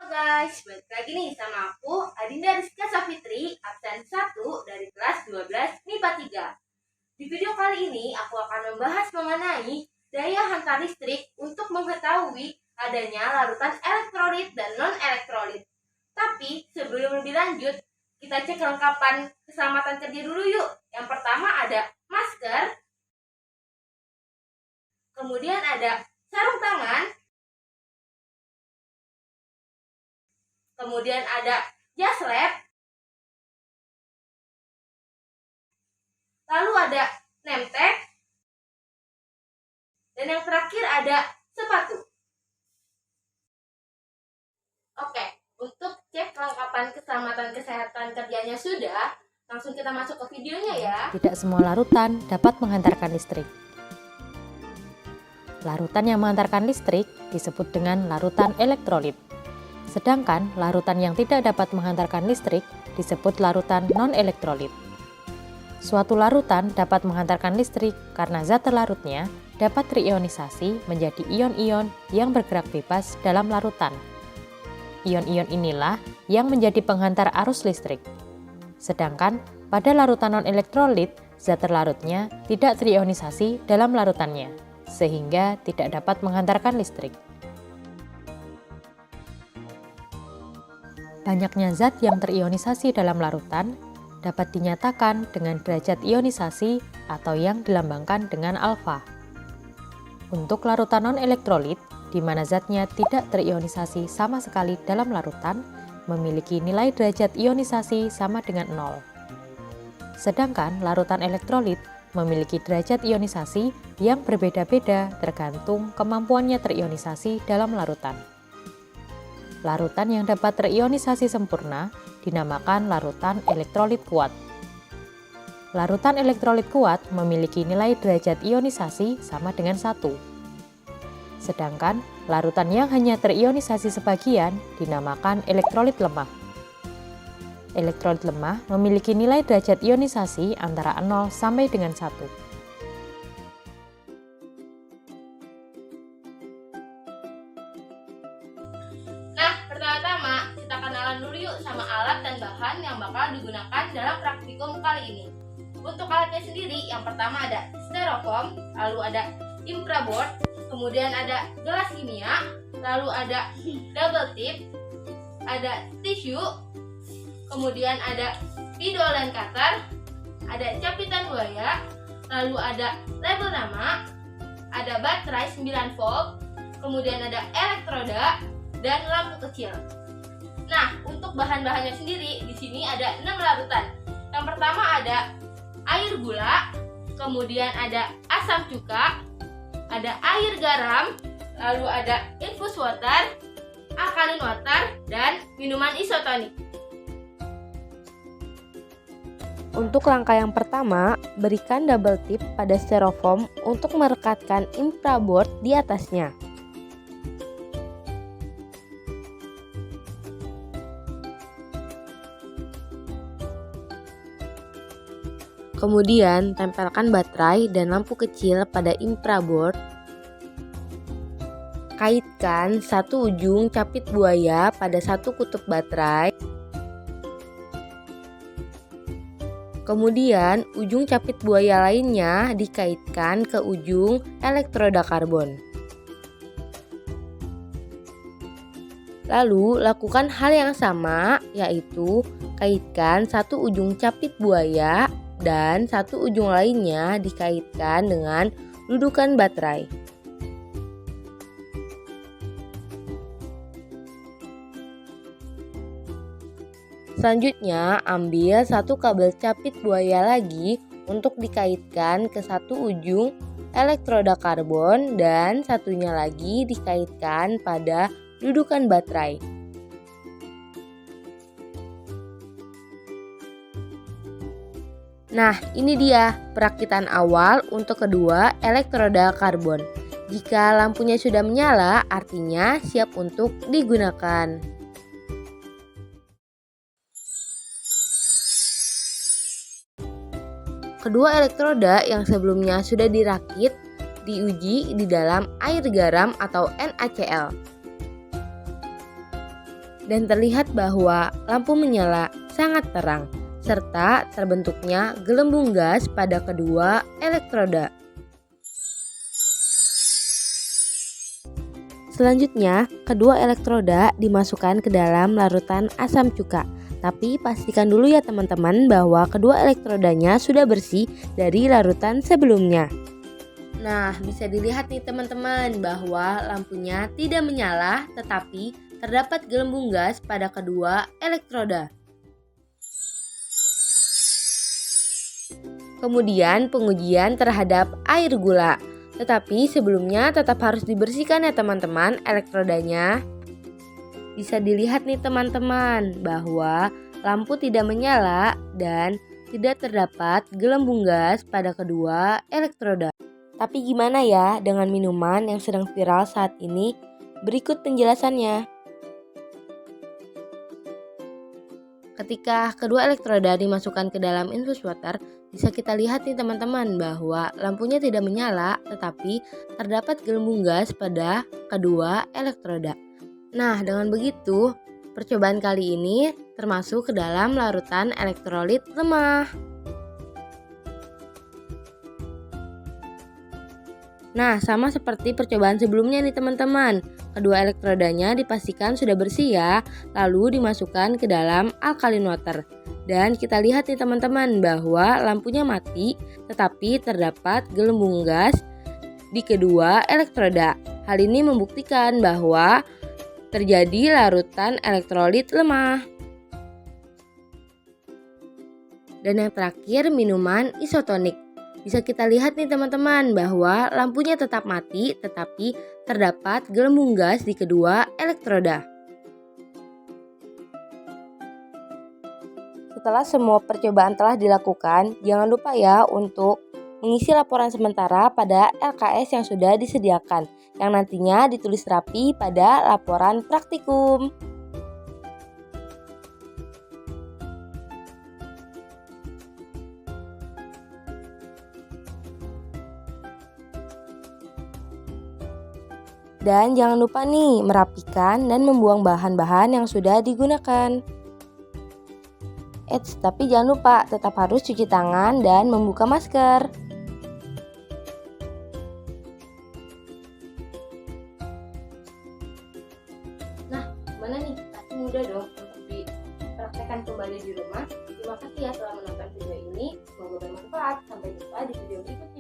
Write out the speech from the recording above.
Guys, balik lagi nih sama aku, Adinda Rizka Safitri, absen 1 dari kelas 12 MIPA 3. Di video kali ini, aku akan membahas mengenai daya hantar listrik untuk mengetahui adanya larutan elektrolit dan non-elektrolit. Tapi, sebelum lebih lanjut, kita cek kelengkapan keselamatan kerja dulu yuk. Yang pertama ada masker, kemudian ada sarung tangan, kemudian ada jas lab, lalu ada name tag, dan yang terakhir ada sepatu. Oke, untuk cek kelengkapan keselamatan kesehatan kerjanya sudah, langsung kita masuk ke videonya ya. Tidak semua larutan dapat menghantarkan listrik. Larutan yang menghantarkan listrik disebut dengan larutan elektrolit. Sedangkan larutan yang tidak dapat menghantarkan listrik disebut larutan non-elektrolit. Suatu larutan dapat menghantarkan listrik karena zat terlarutnya dapat terionisasi menjadi ion-ion yang bergerak bebas dalam larutan. Ion-ion inilah yang menjadi penghantar arus listrik. Sedangkan pada larutan non-elektrolit, zat terlarutnya tidak terionisasi dalam larutannya, sehingga tidak dapat menghantarkan listrik. Banyaknya zat yang terionisasi dalam larutan dapat dinyatakan dengan derajat ionisasi atau yang dilambangkan dengan alfa. Untuk larutan non-elektrolit, di mana zatnya tidak terionisasi sama sekali dalam larutan, memiliki nilai derajat ionisasi sama dengan 0. Sedangkan larutan elektrolit memiliki derajat ionisasi yang berbeda-beda tergantung kemampuannya terionisasi dalam larutan. Larutan yang dapat terionisasi sempurna dinamakan larutan elektrolit kuat. Larutan elektrolit kuat memiliki nilai derajat ionisasi sama dengan 1. Sedangkan larutan yang hanya terionisasi sebagian dinamakan elektrolit lemah. Elektrolit lemah memiliki nilai derajat ionisasi antara 0 sampai dengan 1. Nah, pertama-tama kita kenalan dulu yuk sama alat dan bahan yang bakal digunakan dalam praktikum kali ini. Untuk alatnya sendiri, yang pertama ada styrofoam, lalu ada infraboard, kemudian ada gelas kimia, lalu ada double tip, ada tisu, kemudian ada spidol dan cutter, ada capitan buaya, lalu ada label nama, ada baterai 9 volt, kemudian ada elektroda, dan lampu kecil. Nah, untuk bahan-bahannya sendiri, di sini ada 6 larutan. Yang pertama ada air gula, kemudian ada asam cuka, ada air garam, lalu ada infus water, alkaline water, dan minuman isotonik. Untuk langkah yang pertama, berikan double tip pada styrofoam untuk merekatkan infraboard di atasnya. Kemudian, tempelkan baterai dan lampu kecil pada infraboard. Kaitkan satu ujung capit buaya pada satu kutub baterai. Kemudian, ujung capit buaya lainnya dikaitkan ke ujung elektroda karbon. Lalu, lakukan hal yang sama, yaitu kaitkan satu ujung capit buaya dan satu ujung lainnya dikaitkan dengan dudukan baterai. Selanjutnya, ambil satu kabel capit buaya lagi untuk dikaitkan ke satu ujung elektroda karbon dan satunya lagi dikaitkan pada dudukan baterai. Nah, ini dia perakitan awal untuk kedua elektroda karbon. Jika lampunya sudah menyala, artinya siap untuk digunakan. Kedua elektroda yang sebelumnya sudah dirakit diuji di dalam air garam atau NaCl. dan terlihat bahwa lampu menyala sangat terang serta terbentuknya gelembung gas pada kedua elektroda. Selanjutnya, kedua elektroda dimasukkan ke dalam larutan asam cuka. Tapi pastikan dulu ya teman-teman bahwa kedua elektrodanya sudah bersih dari larutan sebelumnya. Nah, bisa dilihat nih teman-teman bahwa lampunya tidak menyala tetapi terdapat gelembung gas pada kedua elektroda. Kemudian pengujian terhadap air gula. Tetapi sebelumnya tetap harus dibersihkan ya teman-teman elektrodanya. Bisa dilihat nih teman-teman bahwa lampu tidak menyala dan tidak terdapat gelembung gas pada kedua elektroda. Tapi gimana ya dengan minuman yang sedang viral saat ini? Berikut penjelasannya. Ketika kedua elektroda dimasukkan ke dalam infus water, bisa kita lihat nih teman-teman bahwa lampunya tidak menyala tetapi terdapat gelembung gas pada kedua elektroda. Nah, dengan begitu, percobaan kali ini termasuk ke dalam larutan elektrolit lemah. Nah, sama seperti percobaan sebelumnya nih teman-teman. Kedua elektrodanya dipastikan sudah bersih ya, lalu dimasukkan ke dalam alkaline water. Dan kita lihat nih teman-teman bahwa lampunya mati, tetapi terdapat gelembung gas di kedua elektroda. Hal ini membuktikan bahwa terjadi larutan elektrolit lemah. Dan yang terakhir, minuman isotonik. Bisa kita lihat nih teman-teman bahwa lampunya tetap mati tetapi terdapat gelembung gas di kedua elektroda. Setelah semua percobaan telah dilakukan, jangan lupa ya untuk mengisi laporan sementara pada LKS yang sudah disediakan, yang nantinya ditulis rapi pada laporan praktikum. Dan jangan lupa nih merapikan dan membuang bahan-bahan yang sudah digunakan. Tapi jangan lupa tetap harus cuci tangan dan membuka masker. Nah, gimana nih? Pasti mudah dong untuk dipraktekkan kembali di rumah. Terima kasih ya telah menonton video ini. Semoga bermanfaat. Sampai jumpa di video berikutnya.